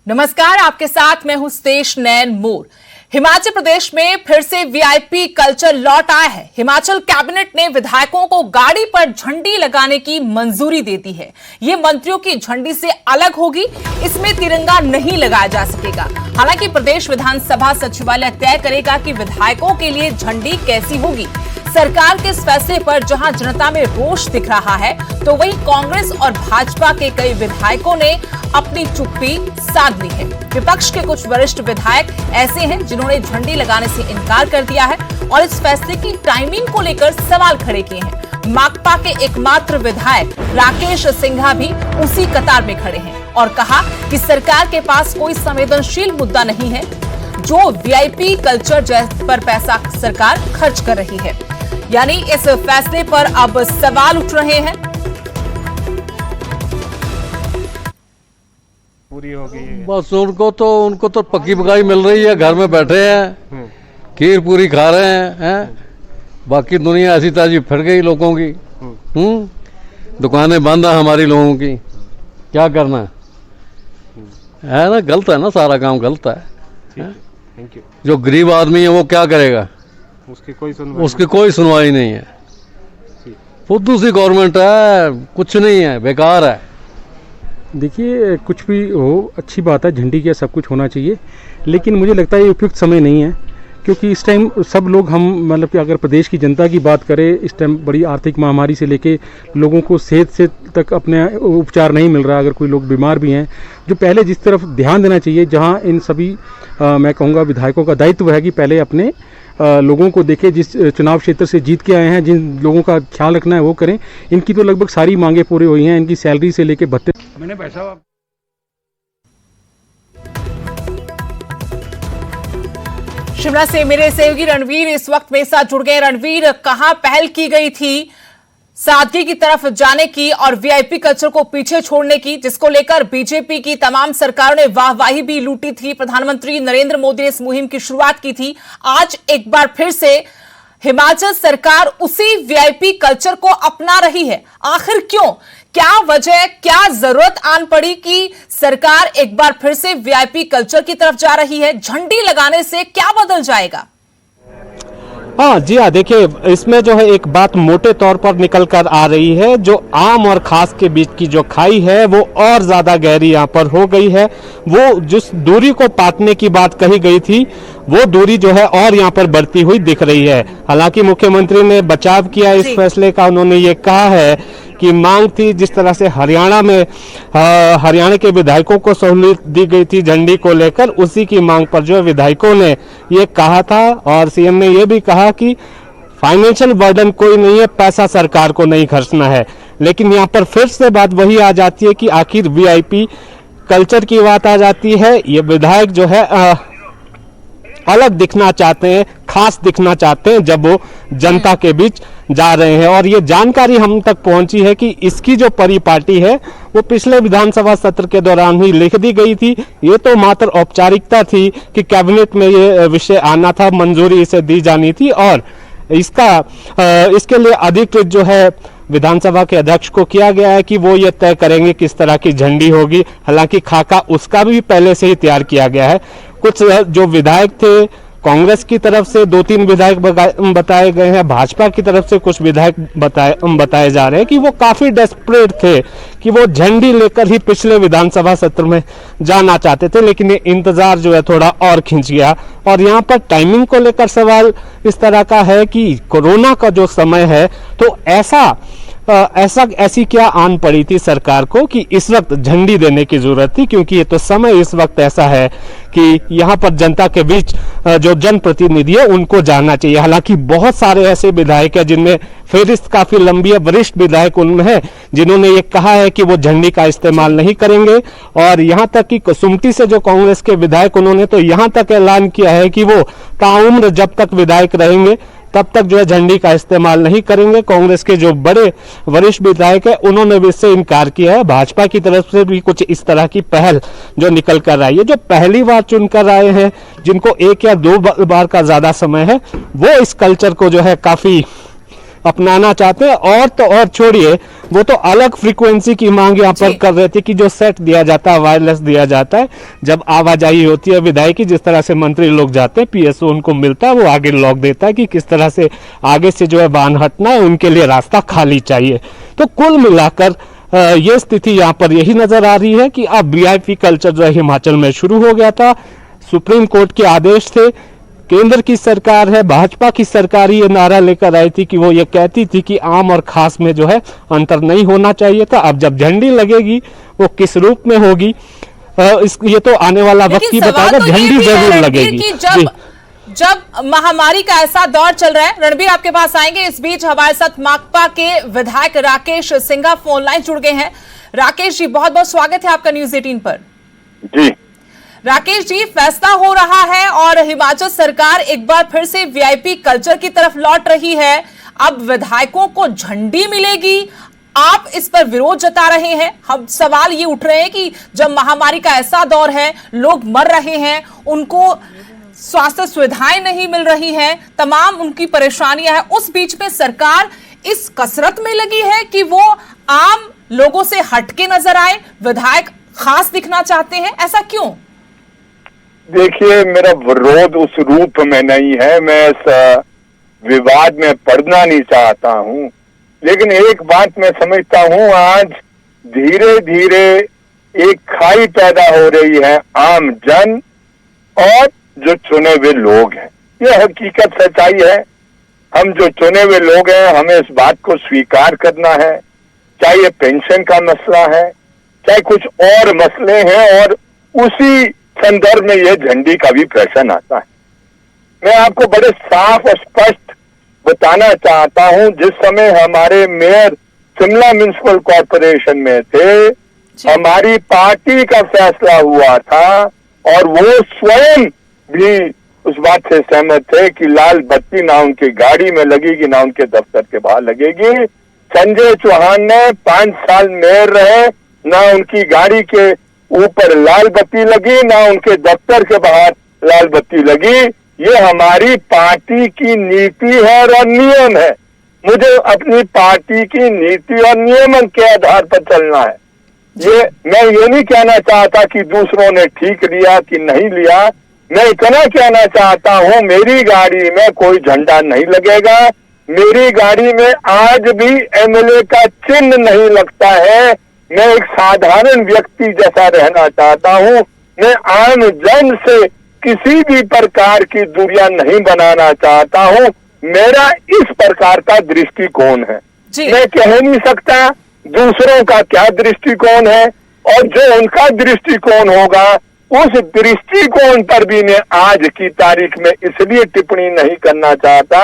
नमस्कार, आपके साथ मैं हूं स्तेश नैन मोर। हिमाचल प्रदेश में फिर से वीआईपी कल्चर लौट आया है। हिमाचल कैबिनेट ने विधायकों को गाड़ी पर झंडी लगाने की मंजूरी दे दी है। ये मंत्रियों की झंडी से अलग होगी, इसमें तिरंगा नहीं लगाया जा सकेगा। हालांकि प्रदेश विधानसभा सचिवालय तय करेगा कि विधायकों के लिए झंडी कैसी होगी। सरकार के इस फैसले पर जहां जनता में रोष दिख रहा है, तो वहीं कांग्रेस और भाजपा के कई विधायकों ने अपनी चुप्पी साध ली है। विपक्ष के कुछ वरिष्ठ विधायक ऐसे हैं जिन्होंने झंडी लगाने से इनकार कर दिया है और इस फैसले की टाइमिंग को लेकर सवाल खड़े किए हैं। माकपा के एकमात्र विधायक राकेश सिंघा भी उसी कतार में खड़े हैं और कहा कि सरकार के पास कोई संवेदनशील मुद्दा नहीं है जो वीआईपी कल्चर पर पैसा सरकार खर्च कर रही है। यानी इस फैसले पर अब सवाल उठ रहे हैं। पूरी हो गई है बस उनको तो पक्की पकाई मिल रही है, घर में बैठे हैं, खीर पूरी खा रहे हैं। बाकी दुनिया ऐसी ताजी फिर गई लोगों की। दुकानें बंद है हमारी लोगों की, क्या करना है ना। गलत है ना, सारा काम गलत है। Thank you. जो गरीब आदमी है वो क्या करेगा, उसकी कोई सुनवाई नहीं है। फुद्दू सी गवर्नमेंट है, कुछ नहीं है, बेकार है। देखिए, कुछ भी हो अच्छी बात है, झंडी का सब कुछ होना चाहिए, लेकिन मुझे लगता है ये उपयुक्त समय नहीं है, क्योंकि इस टाइम सब लोग हम मतलब कि अगर प्रदेश की जनता की बात करें, इस टाइम बड़ी आर्थिक महामारी से लेके लोगों को सेहत से तक अपने उपचार नहीं मिल रहा। अगर कोई लोग बीमार भी हैं, जो पहले जिस तरफ ध्यान देना चाहिए, जहां इन सभी मैं कहूँगा विधायकों का दायित्व है कि पहले अपने लोगों को देखें, जिस चुनाव क्षेत्र से जीत के आए हैं, जिन लोगों का ख्याल रखना है वो करें। इनकी तो लगभग सारी मांगे पूरी हुई हैं, इनकी सैलरी से लेके भत्ते। मैंने पैसा शिमला से मेरे सहयोगी रणवीर इस वक्त मेरे साथ जुड़ गए। रणवीर, कहां पहल की गई थी सादगी की तरफ जाने की और वीआईपी कल्चर को पीछे छोड़ने की, जिसको लेकर बीजेपी की तमाम सरकारों ने वाहवाही भी लूटी थी। प्रधानमंत्री नरेंद्र मोदी ने इस मुहिम की शुरुआत की थी। आज एक बार फिर से हिमाचल सरकार उसी वीआईपी कल्चर को अपना रही है। आखिर क्यों, क्या वजह, क्या जरूरत आन पड़ी कि सरकार एक बार फिर से वीआईपी कल्चर की तरफ जा रही है? झंडी लगाने से क्या बदल जाएगा? हाँ जी हाँ, देखिए इसमें जो है एक बात मोटे तौर पर निकल कर आ रही है। जो आम और खास के बीच की जो खाई है वो और ज्यादा गहरी यहाँ पर हो गई है। वो जिस दूरी को पाटने की बात कही गई थी, वो दूरी जो है और यहाँ पर बढ़ती हुई दिख रही है। हालांकि मुख्यमंत्री ने बचाव किया इस फैसले का। उन्होंने ये कहा है कि मांग थी, जिस तरह से हरियाणा में हरियाणा के विधायकों को सहूलियत दी गई थी झंडी को लेकर, उसी की मांग पर जो विधायकों ने ये कहा था। और सीएम ने ये भी कहा कि फाइनेंशियल बर्डन कोई नहीं है, पैसा सरकार को नहीं खर्चना है। लेकिन यहाँ पर फिर से बात वही आ जाती है कि आखिर वीआईपी कल्चर की बात आ जाती है। ये विधायक जो है अलग दिखना चाहते हैं, खास दिखना चाहते हैं जब वो जनता के बीच जा रहे हैं। और ये जानकारी हम तक पहुंची है कि इसकी जो परिपाटी है वो पिछले विधानसभा सत्र के दौरान ही लिख दी गई थी। ये तो मात्र औपचारिकता थी कि कैबिनेट में ये विषय आना था, मंजूरी इसे दी जानी थी और इसके लिए अधिकृत जो है विधानसभा के अध्यक्ष को किया गया है कि वो ये तय करेंगे किस तरह की झंडी होगी। हालांकि खाका उसका भी पहले से ही तैयार किया गया है। कुछ जो विधायक थे कांग्रेस की तरफ से 2-3 विधायक बताए गए हैं, भाजपा की तरफ से कुछ विधायक बताए जा रहे हैं कि वो काफी डेस्परेट थे कि वो झंडी लेकर ही पिछले विधानसभा सत्र में जाना चाहते थे। लेकिन ये इंतजार जो है थोड़ा और खिंच गया। और यहाँ पर टाइमिंग को लेकर सवाल इस तरह का है कि कोरोना का जो समय है, तो ऐसी क्या आन पड़ी थी सरकार को कि इस वक्त झंडी देने की जरूरत थी, क्योंकि ये तो समय इस वक्त ऐसा है कि यहाँ पर जनता के बीच जो जनप्रतिनिधि है उनको जाना चाहिए। हालांकि बहुत सारे ऐसे विधायक हैं जिनमें फेहरिस्त काफी लंबी है, वरिष्ठ विधायक उनमें है जिन्होंने ये कहा है कि वो झंडी का इस्तेमाल नहीं करेंगे। और यहाँ तक कि कुसुम्पटी से जो कांग्रेस के विधायक, उन्होंने तो यहाँ तक ऐलान किया है कि वो ताउम्र जब तक विधायक रहेंगे तब तक जो है झंडी का इस्तेमाल नहीं करेंगे। कांग्रेस के जो बड़े वरिष्ठ विधायक है उन्होंने भी इससे इनकार किया है। भाजपा की तरफ से भी कुछ इस तरह की पहल जो निकल कर आई है। जो पहली बार चुनकर आए हैं, जिनको 1 या 2 बार का ज्यादा समय है, वो इस कल्चर को जो है काफी अपनाना चाहते हैं। और तो और छोड़िए, वो तो अलग फ्रीक्वेंसी की मांग यहाँ पर कर रहे थे कि जो सेट दिया जाता है, वायरलेस दिया जाता है, जब आवाजाही होती है विधायकी, जिस तरह से मंत्री लोग जाते हैं, पीएसओ उनको मिलता है, वो आगे लॉक देता है कि किस तरह से आगे से जो है वाहन हटना है, उनके लिए रास्ता खाली चाहिए। तो कुल मिलाकर ये स्थिति यहाँ पर यही नजर आ रही है कि अब वीआईपी कल्चर जो है हिमाचल में शुरू हो गया था। सुप्रीम कोर्ट के आदेश थे, केंद्र की सरकार है, भाजपा की सरकार ये नारा लेकर आई थी कि वो ये कहती थी कि आम और खास में जो है अंतर नहीं होना चाहिए था। अब जब झंडी लगेगी वो किस रूप में होगी ये तो आने वाला वक्त ही बताएगा। झंडी जरूर लगेगी। जब महामारी का ऐसा दौर चल रहा है, रणबीर आपके पास आएंगे। इस बीच हमारे साथ माकपा के विधायक राकेश सिंघा फोन लाइन जुड़ गए हैं। राकेश जी, बहुत बहुत स्वागत है आपका न्यूज़ 18 पर। जी राकेश जी, फैसला हो रहा है और हिमाचल सरकार एक बार फिर से वीआईपी कल्चर की तरफ लौट रही है। अब विधायकों को झंडी मिलेगी, आप इस पर विरोध जता रहे हैं। हम सवाल ये उठ रहे हैं कि जब महामारी का ऐसा दौर है, लोग मर रहे हैं, उनको स्वास्थ्य सुविधाएं नहीं मिल रही हैं, तमाम उनकी परेशानियां हैं, उस बीच में सरकार इस कसरत में लगी है कि वो आम लोगों से हटके नजर आए, विधायक खास दिखना चाहते हैं। ऐसा क्यों? देखिए, मेरा विरोध उस रूप में नहीं है, मैं इस विवाद में पड़ना नहीं चाहता हूं, लेकिन एक बात मैं समझता हूं, आज धीरे धीरे एक खाई पैदा हो रही है आम जन और जो चुने हुए लोग हैं। यह हकीकत सच्चाई है। हम जो चुने हुए लोग हैं, हमें इस बात को स्वीकार करना है, चाहे ये पेंशन का मसला है, चाहे कुछ और मसले हैं, और उसी संदर्भ में यह झंडी का भी प्रश्न आता है। मैं आपको बड़े साफ और स्पष्ट बताना चाहता हूं, जिस समय हमारे मेयर शिमला म्युनिसिपल कॉर्पोरेशन में थे, हमारी पार्टी का फैसला हुआ था और वो स्वयं भी उस बात से सहमत थे कि लाल बत्ती ना उनकी गाड़ी में लगेगी, ना उनके दफ्तर के बाहर लगेगी। संजय चौहान ने 5 साल मेयर रहे, ना उनकी गाड़ी के ऊपर लाल बत्ती लगी, ना उनके दफ्तर के बाहर लाल बत्ती लगी। ये हमारी पार्टी की नीति है और नियम है। मुझे अपनी पार्टी की नीति और नियमन के आधार पर चलना है। मैं ये नहीं कहना चाहता कि दूसरों ने ठीक लिया कि नहीं लिया। मैं इतना कहना चाहता हूं, मेरी गाड़ी में कोई झंडा नहीं लगेगा, मेरी गाड़ी में आज भी एमएलए का चिन्ह नहीं लगता है। मैं एक साधारण व्यक्ति जैसा रहना चाहता हूं। मैं आम जन से किसी भी प्रकार की दूरियां नहीं बनाना चाहता हूं। मेरा इस प्रकार का दृष्टिकोण है। मैं कह नहीं सकता दूसरों का क्या दृष्टिकोण है, और जो उनका दृष्टिकोण होगा उस दृष्टिकोण पर भी मैं आज की तारीख में इसलिए टिप्पणी नहीं करना चाहता।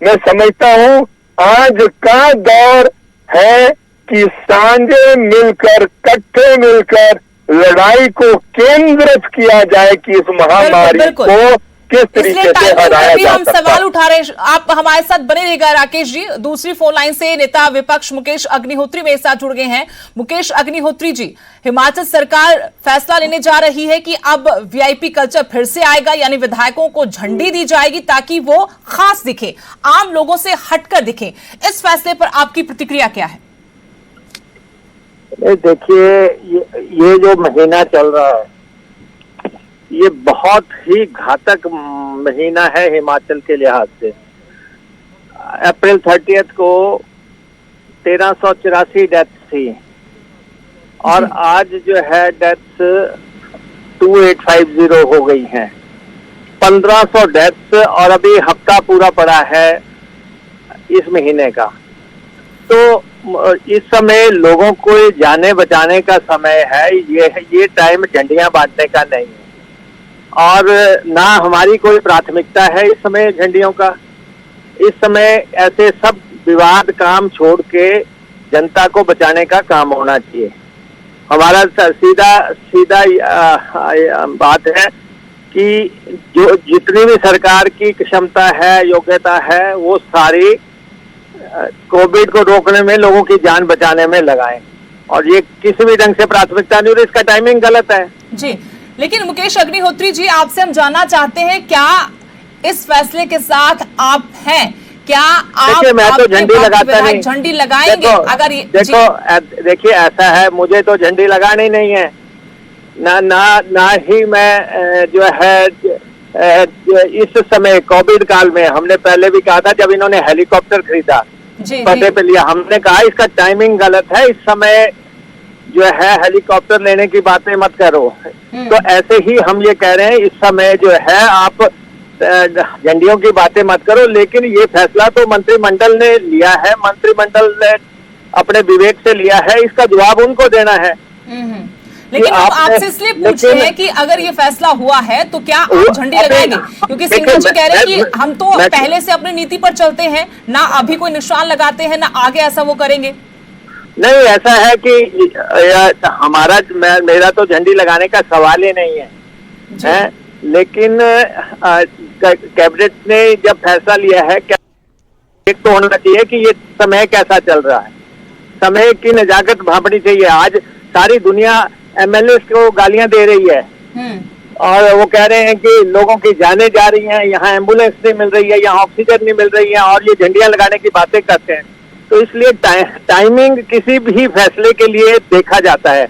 मैं समझता हूं आज का दौर है कि सांझे मिलकर, इकट्ठे मिलकर लड़ाई को केंद्रित किया जाए कि इस महामारी को किस तरीके से हटाया जा हम सवाल उठा रहे हैं। आप हमारे साथ बने रहिएगा राकेश जी। दूसरी फोन लाइन से नेता विपक्ष मुकेश अग्निहोत्री मेरे साथ जुड़ गए हैं। मुकेश अग्निहोत्री जी, हिमाचल सरकार फैसला लेने जा रही है कि अब वीआईपी कल्चर फिर से आएगा, यानी विधायकों को झंडी दी जाएगी ताकि वो खास दिखे, आम लोगों से हटकर दिखे। इस फैसले पर आपकी प्रतिक्रिया क्या है? देखिए, ये जो महीना चल रहा है ये बहुत ही घातक महीना है हिमाचल के लिहाज से। अप्रैल 30 को 1384 डेथ्स थी और आज जो है डेथ्स 2850 हो गई हैं। 1500 डेथ्स और अभी हफ्ता पूरा पड़ा है इस महीने का। तो इस समय लोगों को जाने बचाने का समय है। ये टाइम झंडियां बांटने का नहीं है और ना हमारी कोई प्राथमिकता है इस समय झंडियों का। इस समय ऐसे सब विवाद काम छोड़ के जनता को बचाने का काम होना चाहिए। हमारा सीधा बात है कि जो जितनी भी सरकार की क्षमता है, योग्यता है, वो सारी कोविड को रोकने में, लोगों की जान बचाने में लगाएं, और ये किसी भी ढंग से प्राथमिकता नहीं, और इसका टाइमिंग गलत है जी। लेकिन मुकेश अग्निहोत्री जी, आपसे हम जानना चाहते हैं, क्या इस फैसले के साथ आप हैं क्या आप देखिए, मैं तो आपके झंडी पार्टी लगाता विधायक नहीं। झंडी लगाएंगे अगर ये देखिए ऐसा है, मुझे तो झंडी लगानी नहीं है, ना ही मैं जो है इस समय कोविड काल में, हमने पहले भी कहा था जब इन्होंने हेलीकॉप्टर खरीदा पते पे लिया, हमने कहा इसका टाइमिंग गलत है, इस समय जो है हेलीकॉप्टर लेने की बातें मत करो। तो ऐसे ही हम ये कह रहे हैं, इस समय जो है आप झंडियों की बातें मत करो, लेकिन ये फैसला तो मंत्रिमंडल ने लिया है, मंत्रिमंडल ने अपने विवेक से लिया है, इसका जवाब उनको देना है। लेकिन हम आपसे इसलिए पूछ रहे हैं कि अगर ये फैसला हुआ है तो क्या आप झंडी लगाएंगे? क्योंकि सिंघल जी कह रहे हैं कि हम तो पहले से अपनी नीति पर चलते हैं, ना अभी कोई निशान लगाते हैं, ना आगे ऐसा वो करेंगे। नहीं, ऐसा है कि मेरा तो झंडी लगाने का सवाल ही नहीं है, लेकिन कैबिनेट ने जब फैसला लिया है, एक तो होना चाहिए कि ये समय कैसा चल रहा है, समय की नजाकत भांपनी चाहिए। आज सारी दुनिया एमएलए को गालियां दे रही है और वो कह रहे हैं कि लोगों की जानें जा रही हैं, यहाँ एम्बुलेंस नहीं मिल रही है, यहाँ ऑक्सीजन नहीं मिल रही है, और ये झंडियां लगाने की बातें करते हैं। तो इसलिए टाइमिंग किसी भी फैसले के लिए देखा जाता है।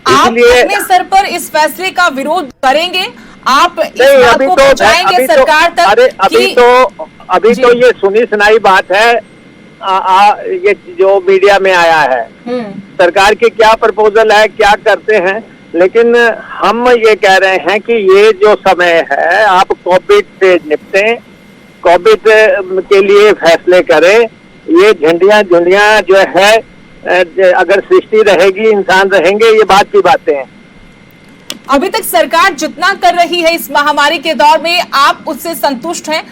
आप अपने स्तर पर इस फैसले का विरोध करेंगे? आप इस बात को पहुंचाएंगे सरकार तक? अरे अभी तो ये सुनी सुनाई बात है, ये जो मीडिया में आया है, सरकार की क्या प्रपोजल है, क्या करते हैं, लेकिन हम ये कह रहे हैं कि ये जो समय है, आप कोविड से निपटें, कोविड के लिए फैसले करें। ये झंडियां जो है, अगर सृष्टि रहेगी, इंसान रहेंगे, ये बात की बातें हैं। अभी तक सरकार जितना कर रही है इस महामारी के दौर में, आप उससे संतुष्ट हैं?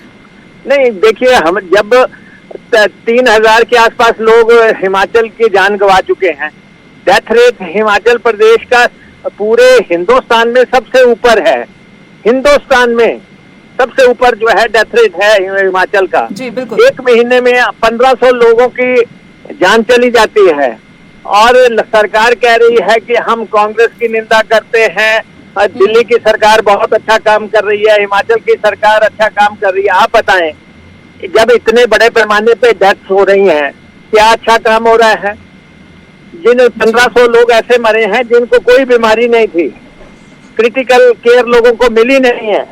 नहीं, देखिए, हम जब 3000 के आसपास लोग हिमाचल की जान गंवा चुके हैं, डेथ रेट हिमाचल प्रदेश का पूरे हिंदुस्तान में सबसे ऊपर है, हिंदुस्तान में सबसे ऊपर जो है डेथ रेट है हिमाचल का। जी बिल्कुल। एक महीने में 1500 लोगों की जान चली जाती है, और सरकार कह रही है कि हम कांग्रेस की निंदा करते हैं, दिल्ली की सरकार बहुत अच्छा काम कर रही है, हिमाचल की सरकार अच्छा काम कर रही है। आप बताएं, जब इतने बड़े पैमाने पे डेथ्स हो रही हैं, क्या अच्छा काम हो रहा है? जिन 1500 लोग ऐसे मरे हैं जिनको कोई बीमारी नहीं थी, क्रिटिकल केयर लोगों को मिली नहीं है,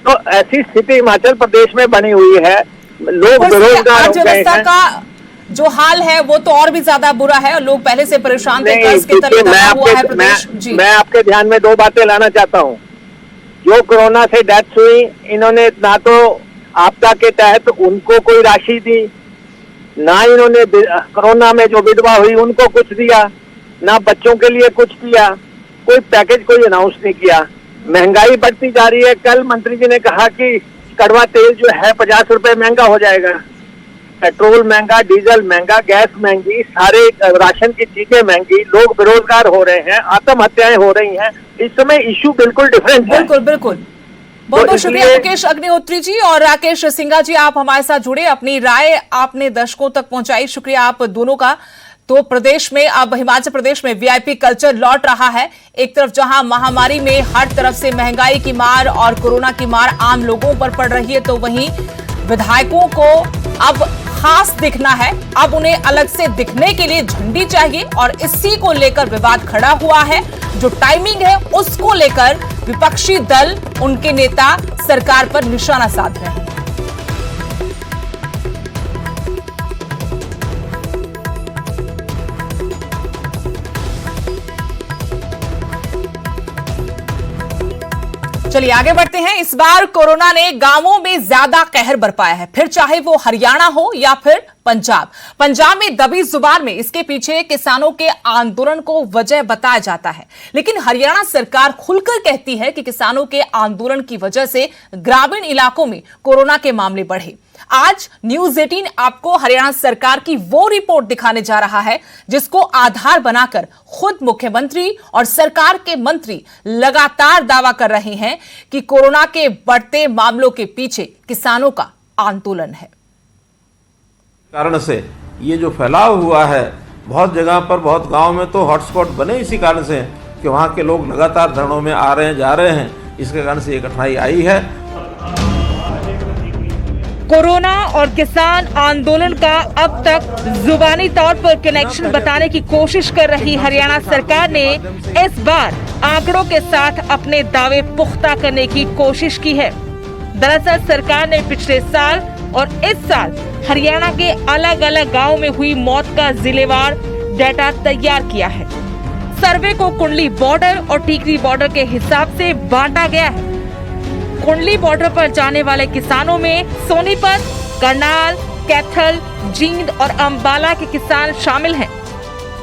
तो ऐसी स्थिति हिमाचल प्रदेश में बनी हुई है, लोग बेरोजगार हो गए हैं। का जो हाल है वो तो और भी ज्यादा बुरा है, और लोग पहले से परेशान थे, कर्ज के तले दबा हुआ है प्रदेश। मैं आपके ध्यान में दो बातें लाना चाहता हूँ। जो कोरोना से डेथ हुई, इन्होंने ना तो आपदा के तहत उनको कोई राशि दी, ना इन्होंने कोरोना में जो विधवा हुई उनको कुछ दिया, ना बच्चों के लिए कुछ किया, कोई पैकेज कोई अनाउंस नहीं किया। महंगाई बढ़ती जा रही है। कल मंत्री जी ने कहा कि कड़वा तेल जो है 50 रुपए महंगा हो जाएगा, पेट्रोल महंगा, डीजल महंगा, गैस महंगी, सारे राशन की चीजें महंगी, लोग बेरोजगार हो रहे हैं, आत्महत्याएं हो रही हैं। इस समय इश्यू बिल्कुल डिफरेंट है। बिल्कुल बिल्कुल। बहुत बहुत शुक्रिया मुकेश अग्निहोत्री जी और राकेश सिंघा जी, आप हमारे साथ जुड़े, अपनी राय आपने दर्शकों तक पहुंचाई, शुक्रिया आप दोनों का। तो प्रदेश में अब हिमाचल प्रदेश में वीआईपी कल्चर लौट रहा है। एक तरफ जहां महामारी में हर तरफ से महंगाई की मार और कोरोना की मार आम लोगों पर पड़ रही है, तो वहीं विधायकों को अब खास दिखना है। अब उन्हें अलग से दिखने के लिए झंडी चाहिए, और इसी को लेकर विवाद खड़ा हुआ है। जो टाइमिंग है उसको लेकर विपक्षी दल, उनके नेता सरकार पर निशाना साध रहे हैं। चलिए आगे बढ़ते हैं। इस बार कोरोना ने गांवों में ज्यादा कहर बरपाया है, फिर चाहे वो हरियाणा हो या फिर पंजाब में दबी जुबान में इसके पीछे किसानों के आंदोलन को वजह बताया जाता है। लेकिन हरियाणा सरकार खुलकर कहती है कि किसानों के आंदोलन की वजह से ग्रामीण इलाकों में कोरोना के मामले बढ़े। आज न्यूज 18 आपको हरियाणा सरकार की वो रिपोर्ट दिखाने जा रहा है जिसको आधार बनाकर खुद मुख्यमंत्री और सरकार के मंत्री लगातार दावा कर रहे हैं कि कोरोना के बढ़ते मामलों के पीछे किसानों का आंदोलन है। कारण से ये जो फैलाव हुआ है बहुत जगह पर, बहुत गांव में तो हॉटस्पॉट बने इसी कारण से कि वहां के लोग लगातार धरनों में आ रहे हैं, जा रहे हैं, इसके कारण से ये कठिनाई आई है। कोरोना और किसान आंदोलन का अब तक जुबानी तौर पर कनेक्शन बताने की कोशिश कर रही हरियाणा सरकार ने इस बार आंकड़ों के साथ अपने दावे पुख्ता करने की कोशिश की है। दरअसल सरकार ने पिछले साल और इस साल हरियाणा के अलग अलग गाँव में हुई मौत का जिलेवार डाटा तैयार किया है। सर्वे को कुंडली बॉर्डर और टीकरी बॉर्डर के हिसाब से बांटा गया है। कुंडली बॉर्डर पर जाने वाले किसानों में सोनीपत, करनाल, कैथल, जींद और अंबाला के किसान शामिल हैं,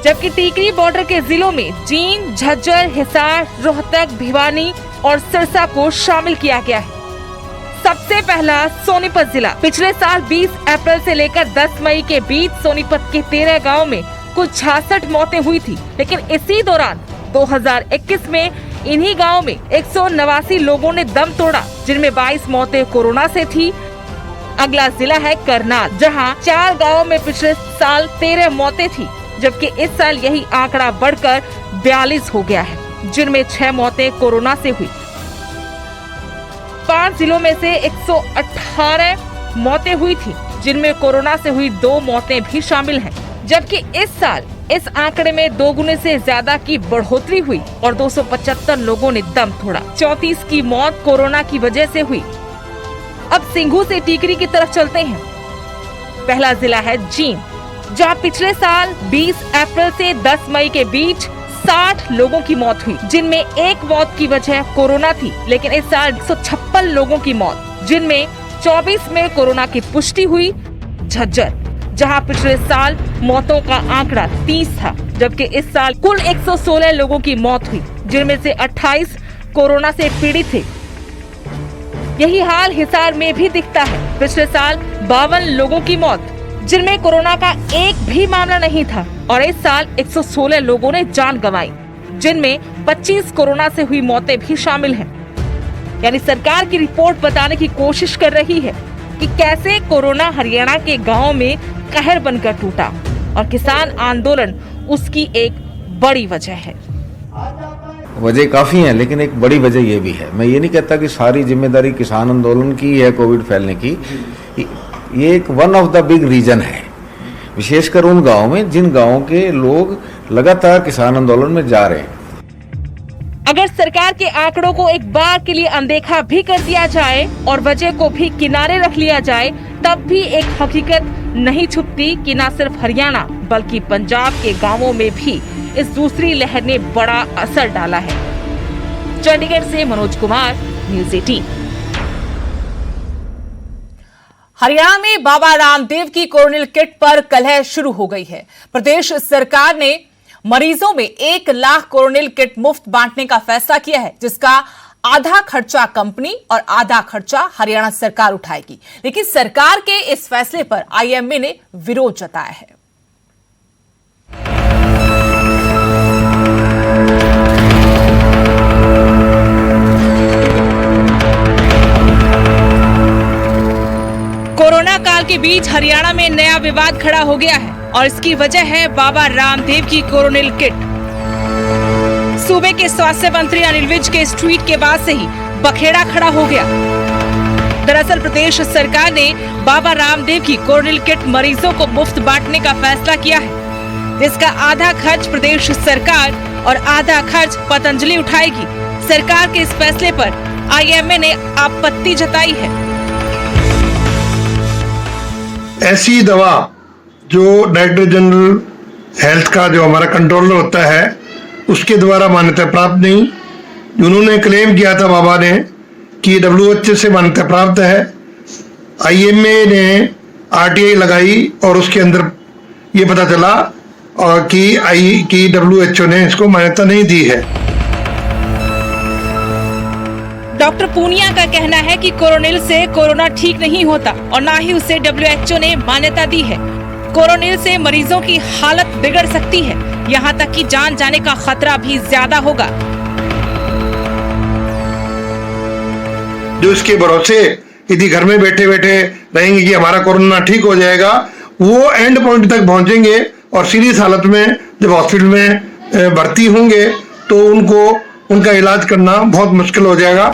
जबकि टीकरी बॉर्डर के जिलों में जींद, झज्जर, हिसार, रोहतक, भिवानी और सिरसा को शामिल किया गया है। सबसे पहला सोनीपत जिला। पिछले साल 20 अप्रैल से लेकर 10 मई के बीच सोनीपत के 13 गाँव में कुछ 66 मौतें हुई थी, लेकिन इसी दौरान 2021 में इन्हीं गाँव में 189 लोगों ने दम तोड़ा, जिनमें 22 मौतें कोरोना से थी। अगला जिला है करनाल, जहां 4 गाँव में पिछले साल 13 मौतें थी, जबकि इस साल यही आंकड़ा बढ़कर 42 हो गया है, जिनमें 6 मौतें कोरोना से हुई। 5 जिलों में से 118 मौतें हुई थी, जिनमें कोरोना से हुई 2 मौतें भी शामिल हैं, जबकि इस साल इस आंकड़े में 2 गुने से ज्यादा की बढ़ोतरी हुई और 275 लोगों ने दम तोड़ा। 34 की मौत कोरोना की वजह से हुई। अब सिंघू से टीकरी की तरफ चलते हैं। पहला जिला है जींद, जहां पिछले साल 20 अप्रैल से 10 मई के बीच 60 लोगों की मौत हुई, जिनमें एक मौत की वजह कोरोना थी, लेकिन इस साल 156 लोगों की मौत, जिनमें 24 में कोरोना की पुष्टि हुई। झज्जर, जहां पिछले साल मौतों का आंकड़ा 30 था, जबकि इस साल कुल 116 लोगों की मौत हुई, जिनमें से 28 कोरोना से पीड़ित थे। यही हाल हिसार में भी दिखता है। पिछले साल 52 लोगों की मौत, जिनमें कोरोना का एक भी मामला नहीं था, और इस साल 116 लोगों ने जान गंवाई, जिनमें 25 कोरोना से हुई मौतें भी शामिल हैं। यानी सरकार की रिपोर्ट बताने की कोशिश कर रही है कि कैसे कोरोना हरियाणा के गाँव में कहर बनकर टूटा, और किसान आंदोलन उसकी एक बड़ी वजह है। वजह काफ़ी हैं, लेकिन एक बड़ी वजह ये भी है। मैं ये नहीं कहता कि सारी जिम्मेदारी किसान आंदोलन की है कोविड फैलने की। ये एक one of the big reason है, विशेषकर उन गाँव में जिन गाँव के लोग लगातार किसान आंदोलन में जा रहे हैं। अगर सरकार के आंकड़ों को एक बार के लिए अनदेखा भी कर दिया जाए और वजह को भी किनारे रख लिया जाए, तब भी एक हकीकत नहीं छुपती कि न सिर्फ हरियाणा बल्कि पंजाब के गांवों में भी इस दूसरी लहर ने बड़ा असर डाला है। चंडीगढ़ से मनोज कुमार, न्यूज़ 18। हरियाणा में बाबा रामदेव की कोरोनिल किट पर कलह शुरू हो गई है। प्रदेश सरकार ने मरीजों में 1 लाख कोरोनिल किट मुफ्त बांटने का फैसला किया है, जिसका आधा खर्चा कंपनी और आधा खर्चा हरियाणा सरकार उठाएगी। लेकिन सरकार के इस फैसले पर आईएमए ने विरोध जताया है। कोरोना काल के बीच हरियाणा में नया विवाद खड़ा हो गया है, और इसकी वजह है बाबा रामदेव की कोरोनिल किट। सूबे के स्वास्थ्य मंत्री अनिल विज के इस ट्वीट के बाद से ही बखेड़ा खड़ा हो गया। दरअसल प्रदेश सरकार ने बाबा रामदेव की कोरोनिल किट मरीजों को मुफ्त बांटने का फैसला किया है, जिसका आधा खर्च प्रदेश सरकार और आधा खर्च पतंजलि उठाएगी। सरकार के इस फैसले पर आईएमए ने आपत्ति जताई है। ऐसी दवा जो डायरेक्टर जनरल हेल्थ का जो हमारा कंट्रोलर होता है उसके द्वारा मान्यता प्राप्त नहीं। उन्होंने क्लेम किया था बाबा ने कि WHO से मान्यता प्राप्त है। आईएमए ने आरटीआई लगाई और उसके अंदर ये पता चला और कि WHO ने इसको मान्यता नहीं दी है। डॉक्टर पूनिया का कहना है कि कोरोनिल से कोरोना ठीक नहीं होता और ना ही उसे WHO ने मान्यता दी है। कोरोनिल से मरीजों की हालत बिगड़ सकती है, यहाँ तक कि जान जाने का खतरा भी ज्यादा होगा। जो इसके भरोसे यदि घर में बैठे बैठे रहेंगे कि हमारा कोरोना ठीक हो जाएगा, वो एंड पॉइंट तक पहुंचेंगे और सीरियस हालत में जब हॉस्पिटल में भर्ती होंगे तो उनका इलाज करना बहुत मुश्किल हो जाएगा।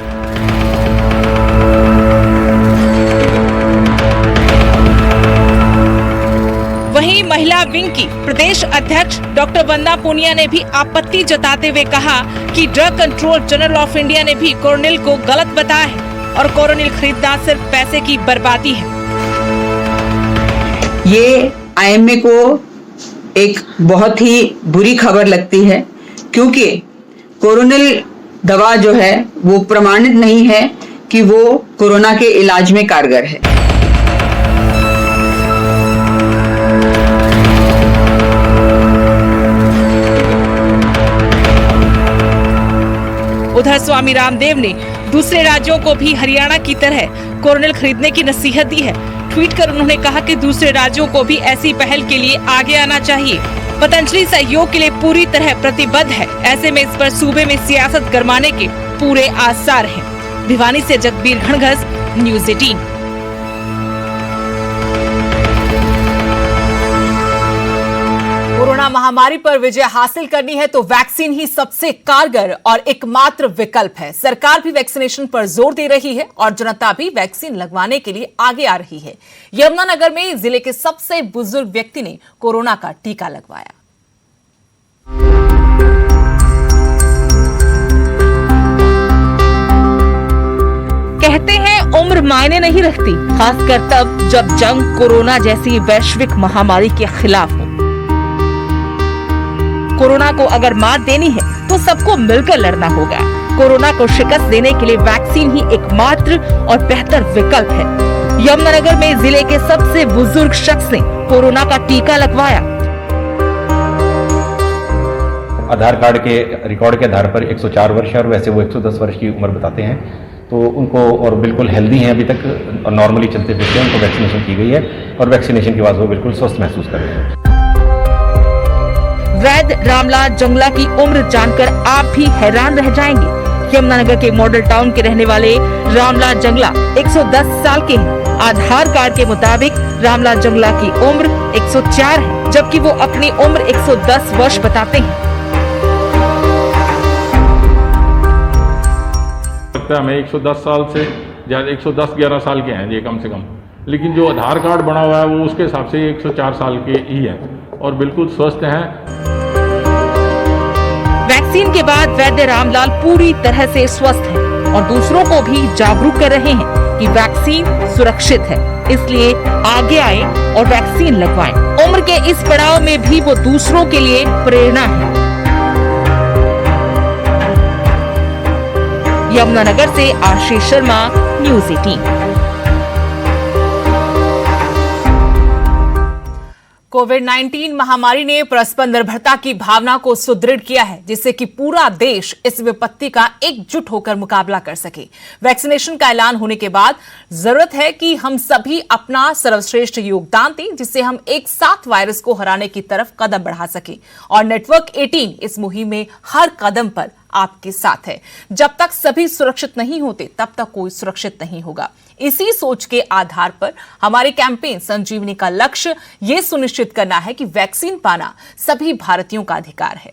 महिला विंग की प्रदेश अध्यक्ष डॉक्टर वंदना पूनिया ने भी आपत्ति जताते हुए कहा कि drug control general of India ने भी कोरोनिल को गलत बताया है और कोरोनिल खरीदना सिर्फ पैसे की बर्बादी है। ये आईएमए को एक बहुत ही बुरी खबर लगती है, क्योंकि कोरोनिल दवा जो है वो प्रमाणित नहीं है कि वो कोरोना के इलाज में कारगर है। उधर स्वामी रामदेव ने दूसरे राज्यों को भी हरियाणा की तरह कोरोनिल खरीदने की नसीहत दी है। ट्वीट कर उन्होंने कहा कि दूसरे राज्यों को भी ऐसी पहल के लिए आगे आना चाहिए। पतंजलि सहयोग के लिए पूरी तरह प्रतिबद्ध है। ऐसे में इस पर सूबे में सियासत गरमाने के पूरे आसार हैं। भिवानी से जगबीर घणघस, न्यूज़ 18। कोरोना महामारी पर विजय हासिल करनी है तो वैक्सीन ही सबसे कारगर और एकमात्र विकल्प है। सरकार भी वैक्सीनेशन पर जोर दे रही है और जनता भी वैक्सीन लगवाने के लिए आगे आ रही है। यमुनानगर में जिले के सबसे बुजुर्ग व्यक्ति ने कोरोना का टीका लगवाया। कहते हैं उम्र मायने नहीं रखती, खासकर तब जब जंग कोरोना जैसी वैश्विक महामारी के खिलाफ हो। कोरोना को अगर मात देनी है तो सबको मिलकर लड़ना होगा। कोरोना को शिकस्त देने के लिए वैक्सीन ही एकमात्र और बेहतर विकल्प है। यमुनानगर में जिले के सबसे बुजुर्ग शख्स ने कोरोना का टीका लगवाया। आधार कार्ड के रिकॉर्ड के आधार पर 104 वर्ष है और वैसे वो 110 वर्ष की उम्र बताते हैं, तो उनको और बिल्कुल हेल्दी हैं अभी तक और नॉर्मली चलते फिरते हैं। उनको वैक्सीनेशन की गई है और वैक्सीनेशन के बाद वो बिल्कुल स्वस्थ महसूस कर रहे हैं। वैद्य रामलाल जंगला की उम्र जानकर आप भी हैरान रह जाएंगे। यमुनानगर के मॉडल टाउन के रहने वाले रामलाल जंगला 110 साल के हैं। आधार कार्ड के मुताबिक रामलाल जंगला की उम्र 104 है, जबकि वो अपनी उम्र 110 वर्ष बताते हैं। हमें 110 साल से ज्यादा 110-11 साल के हैं ये कम से कम, लेकिन जो आधार कार्ड बना हुआ है वो उसके हिसाब से 104 साल के ही है और बिल्कुल स्वस्थ हैं। वैक्सीन के बाद वैद्य रामलाल पूरी तरह से स्वस्थ हैं और दूसरों को भी जागरूक कर रहे हैं कि वैक्सीन सुरक्षित है, इसलिए आगे आए और वैक्सीन लगवाएं। उम्र के इस पड़ाव में भी वो दूसरों के लिए प्रेरणा है। यमुनानगर से आशीष शर्मा, न्यूज़ 18। कोविड-19 महामारी ने परस्पर निर्भरता की भावना को सुदृढ़ किया है, जिससे कि पूरा देश इस विपत्ति का एकजुट होकर मुकाबला कर सके। वैक्सीनेशन का ऐलान होने के बाद जरूरत है कि हम सभी अपना सर्वश्रेष्ठ योगदान दें, जिससे हम एक साथ वायरस को हराने की तरफ कदम बढ़ा सके। और नेटवर्क 18 इस मुहिम में हर कदम पर आपके साथ है। जब तक सभी सुरक्षित नहीं होते तब तक कोई सुरक्षित नहीं होगा। इसी सोच के आधार पर हमारे कैंपेन संजीवनी का लक्ष्य ये सुनिश्चित करना है कि वैक्सीन पाना सभी भारतीयों का अधिकार है।